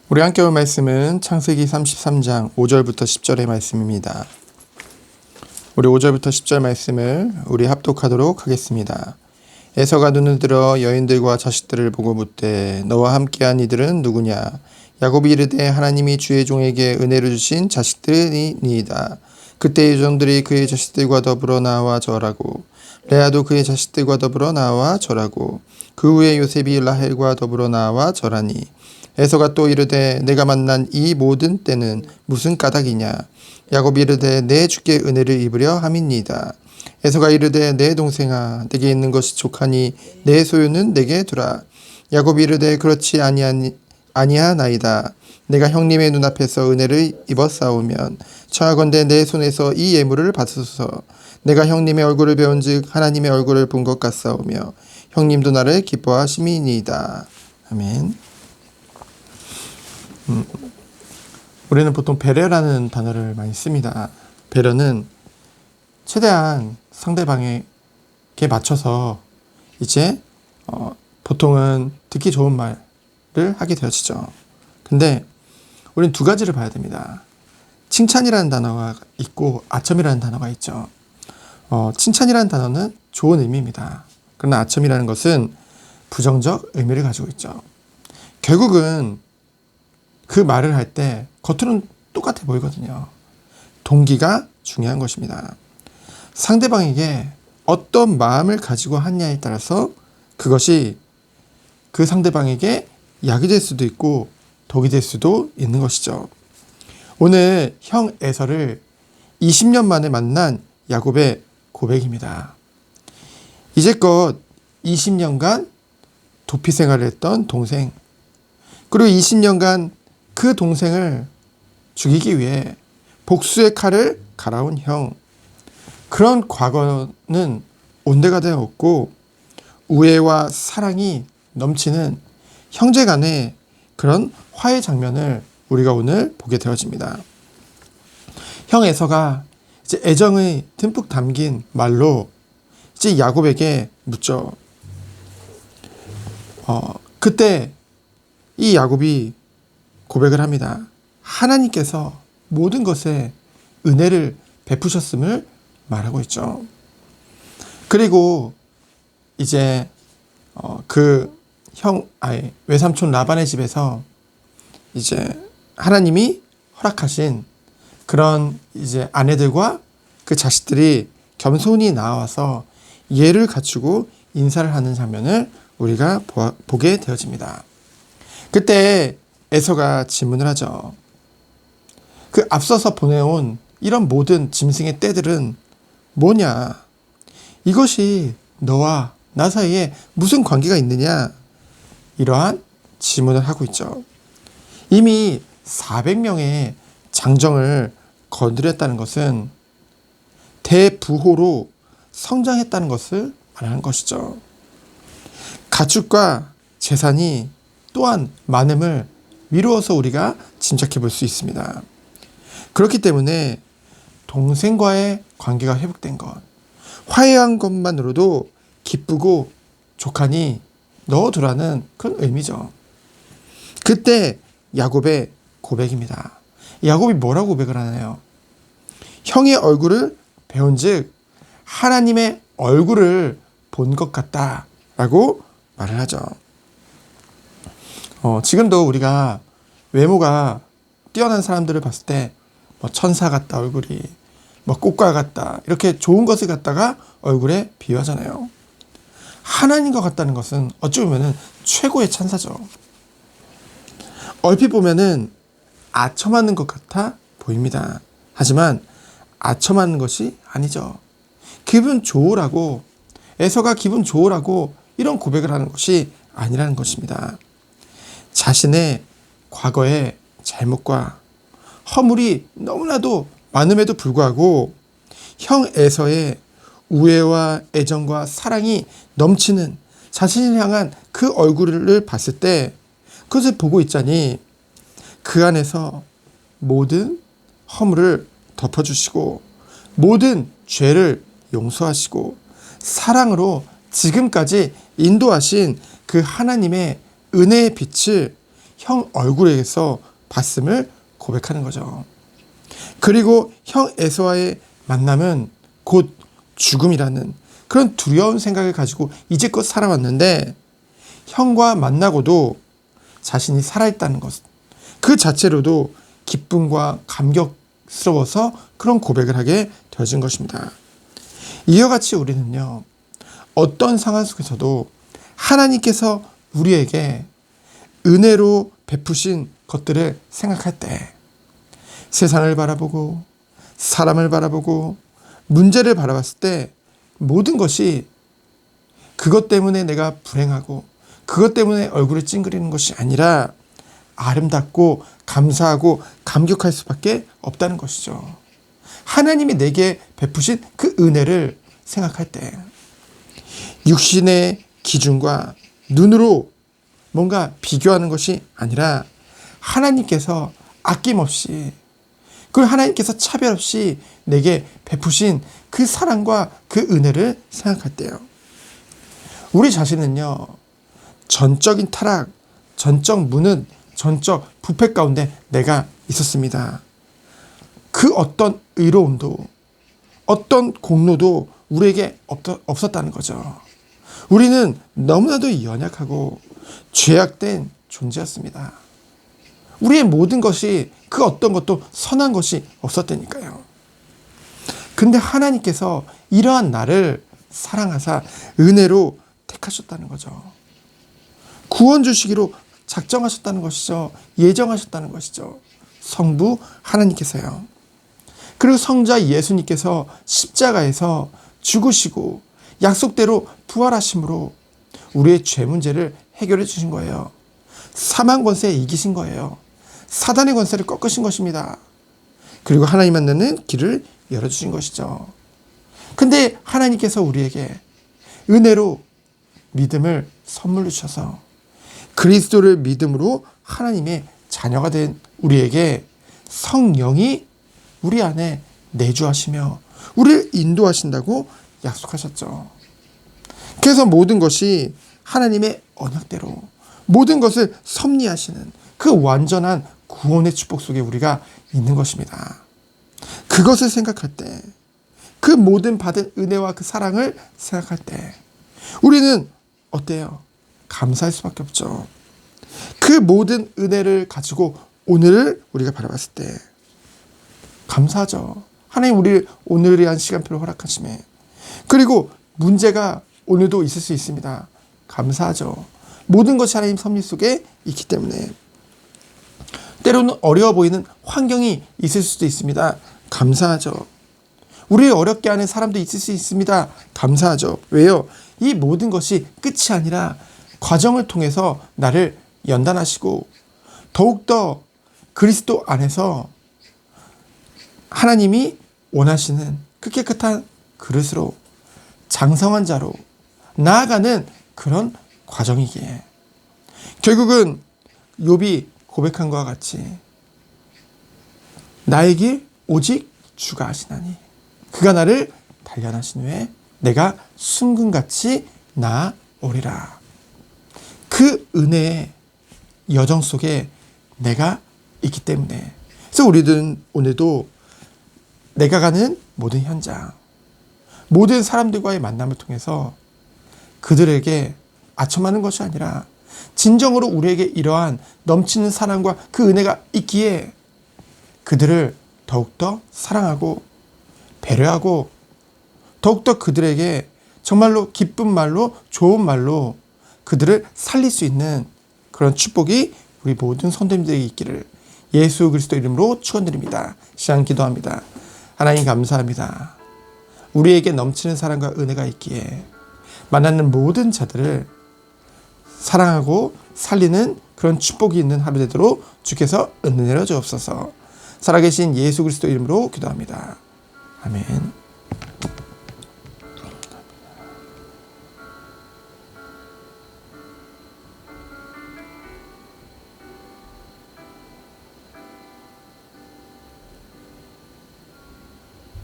우리 함께 볼 말씀은 창세기 33장 5절부터 10절의 말씀입니다. 우리 5절부터 10절 말씀을 우리 합독하도록 하겠습니다. 에서가 눈을 들어 여인들과 자식들을 보고 묻되 너와 함께한 이들은 누구냐? 야곱이 이르되 하나님이 주의 종에게 은혜를 주신 자식들이니이다. 그때 유종들이 그의 자식들과 더불어 나와 절하고 레아도 그의 자식들과 더불어 나와 절하고 그 후에 요셉이 라헬과 더불어 나와 절하니 에서가 또 이르되 내가 만난 이 모든 때는 무슨 까닭이냐? 야곱이 이르되 내 주께 은혜를 입으려 함이니이다. 에서가 이르되 내 동생아 내게 있는 것이 족하니 내 소유는 내게 두라. 야곱이 이르되 그렇지 아니하나이다. 내가 형님의 눈앞에서 은혜를 입었사오면 청하건대 내 손에서 이 예물을 받으소서. 내가 형님의 얼굴을 배운즉 하나님의 얼굴을 본 것 같사오며 형님도 나를 기뻐하심이니이다. 아멘. 우리는 보통 배려라는 단어를 많이 씁니다. 배려는 최대한 상대방에게 맞춰서 이제 보통은 듣기 좋은 말을 하게 되어지죠. 근데 우리는 두 가지를 봐야 됩니다. 칭찬이라는 단어가 있고 아첨이라는 단어가 있죠. 칭찬이라는 단어는 좋은 의미입니다. 그러나 아첨이라는 것은 부정적 의미를 가지고 있죠. 결국은 그 말을 할 때 겉으로는 똑같아 보이거든요. 동기가 중요한 것입니다. 상대방에게 어떤 마음을 가지고 하느냐에 따라서 그것이 그 상대방에게 약이 될 수도 있고 독이 될 수도 있는 것이죠. 오늘 형 에서를 20년 만에 만난 야곱의 고백입니다. 이제껏 20년간 도피 생활을 했던 동생, 그리고 20년간 그 동생을 죽이기 위해 복수의 칼을 갈아온 형, 그런 과거는 온데가 되어 없고 우애와 사랑이 넘치는 형제 간의 그런 화해 장면을 우리가 오늘 보게 되어집니다. 형 에서가 이제 애정이 듬뿍 담긴 말로 이제 야곱에게 묻죠. 그때 이 야곱이 고백을 합니다. 하나님께서 모든 것에 은혜를 베푸셨음을 말하고 있죠. 그리고 이제 그 외삼촌 라반의 집에서 이제 하나님이 허락하신 그런 이제 아내들과 그 자식들이 겸손히 나와서 예를 갖추고 인사를 하는 장면을 우리가 보게 되어집니다. 그때 에서가 질문을 하죠. 그 앞서서 보내온 이런 모든 짐승의 떼들은 뭐냐? 이것이 너와 나 사이에 무슨 관계가 있느냐? 이러한 질문을 하고 있죠. 이미 400명의 장정을 건드렸다는 것은 대부호로 성장했다는 것을 말하는 것이죠. 가축과 재산이 또한 많음을 미루어서 우리가 짐작해 볼 수 있습니다. 그렇기 때문에 동생과의 관계가 회복된 것, 화해한 것만으로도 기쁘고 족하니 넣어두라는 그런 의미죠. 그때 야곱의 고백입니다. 야곱이 뭐라고 고백을 하나요? 형의 얼굴을 배운즉 하나님의 얼굴을 본 것 같다라고 말을 하죠. 지금도 우리가 외모가 뛰어난 사람들을 봤을 때 뭐 천사 같다 얼굴이, 뭐 꽃과 같다 이렇게 좋은 것을 갖다가 얼굴에 비유하잖아요. 하나님과 같다는 것은 어찌 보면은 최고의 찬사죠. 얼핏 보면은 아첨하는 것 같아 보입니다. 하지만 아첨하는 것이 아니죠. 기분 좋으라고, 에서가 기분 좋으라고 이런 고백을 하는 것이 아니라는 것입니다. 자신의 과거의 잘못과 허물이 너무나도 많음에도 불구하고 형 에서의 우애와 애정과 사랑이 넘치는 자신을 향한 그 얼굴을 봤을 때 그것을 보고 있자니 그 안에서 모든 허물을 덮어주시고 모든 죄를 용서하시고 사랑으로 지금까지 인도하신 그 하나님의 은혜의 빛을 형 얼굴에서 봤음을 고백하는 거죠. 그리고 형 에서와의 만남은 곧 죽음이라는 그런 두려운 생각을 가지고 이제껏 살아왔는데 형과 만나고도 자신이 살아있다는 것, 그 자체로도 기쁨과 감격스러워서 그런 고백을 하게 되어진 것입니다. 이와 같이 우리는요, 어떤 상황 속에서도 하나님께서 우리에게 은혜로 베푸신 것들을 생각할 때 세상을 바라보고 사람을 바라보고 문제를 바라봤을 때 모든 것이 그것 때문에 내가 불행하고 그것 때문에 얼굴을 찡그리는 것이 아니라 아름답고 감사하고 감격할 수밖에 없다는 것이죠. 하나님이 내게 베푸신 그 은혜를 생각할 때 육신의 기준과 눈으로 뭔가 비교하는 것이 아니라 하나님께서 아낌없이, 그리고 하나님께서 차별 없이 내게 베푸신 그 사랑과 그 은혜를 생각할 때요, 우리 자신은요, 전적인 타락, 전적 무능, 전적 부패 가운데 내가 있었습니다. 그 어떤 의로움도 어떤 공로도 우리에게 없었다는 거죠. 우리는 너무나도 연약하고 죄악된 존재였습니다. 우리의 모든 것이 그 어떤 것도 선한 것이 없었다니까요. 근데 하나님께서 이러한 나를 사랑하사 은혜로 택하셨다는 거죠. 구원 주시기로 작정하셨다는 것이죠. 예정하셨다는 것이죠. 성부 하나님께서요. 그리고 성자 예수님께서 십자가에서 죽으시고 약속대로 부활하심으로 우리의 죄 문제를 해결해 주신 거예요. 사망 권세에 이기신 거예요. 사단의 권세를 꺾으신 것입니다. 그리고 하나님 만나는 길을 열어주신 것이죠. 근데 하나님께서 우리에게 은혜로 믿음을 선물로 주셔서 그리스도를 믿음으로 하나님의 자녀가 된 우리에게 성령이 우리 안에 내주하시며 우리를 인도하신다고 약속하셨죠. 그래서 모든 것이 하나님의 언약대로 모든 것을 섭리하시는 그 완전한 구원의 축복 속에 우리가 있는 것입니다. 그것을 생각할 때, 그 모든 받은 은혜와 그 사랑을 생각할 때 우리는 어때요? 감사할 수밖에 없죠. 그 모든 은혜를 가지고 오늘을 우리가 바라봤을 때 감사하죠. 하나님 우리 오늘을 위한 시간표를 허락하심에, 그리고 문제가 오늘도 있을 수 있습니다. 감사하죠. 모든 것이 하나님 섭리 속에 있기 때문에. 때로는 어려워 보이는 환경이 있을 수도 있습니다. 감사하죠. 우리를 어렵게 하는 사람도 있을 수 있습니다. 감사하죠. 왜요? 이 모든 것이 끝이 아니라 과정을 통해서 나를 연단하시고 더욱더 그리스도 안에서 하나님이 원하시는 그 깨끗한 그릇으로 장성한 자로 나아가는 그런 과정이기에 결국은 욥이 고백한 것과 같이 나의 길 오직 주가 아시나니 그가 나를 단련하신 후에 내가 순금같이 나아오리라. 그 은혜의 여정 속에 내가 있기 때문에, 그래서 우리들은 오늘도 내가 가는 모든 현장, 모든 사람들과의 만남을 통해서 그들에게 아첨하는 것이 아니라 진정으로 우리에게 이러한 넘치는 사랑과 그 은혜가 있기에 그들을 더욱더 사랑하고 배려하고 더욱더 그들에게 정말로 기쁜 말로 좋은 말로 그들을 살릴 수 있는 그런 축복이 우리 모든 성도님들에게 있기를 예수 그리스도 이름으로 축원드립니다. 시간 기도합니다. 하나님 감사합니다. 우리에게 넘치는 사랑과 은혜가 있기에 만나는 모든 자들을 사랑하고 살리는 그런 축복이 있는 하루 되도록 주께서 은혜 내려 주옵소서. 살아계신 예수 그리스도 이름으로 기도합니다. 아멘.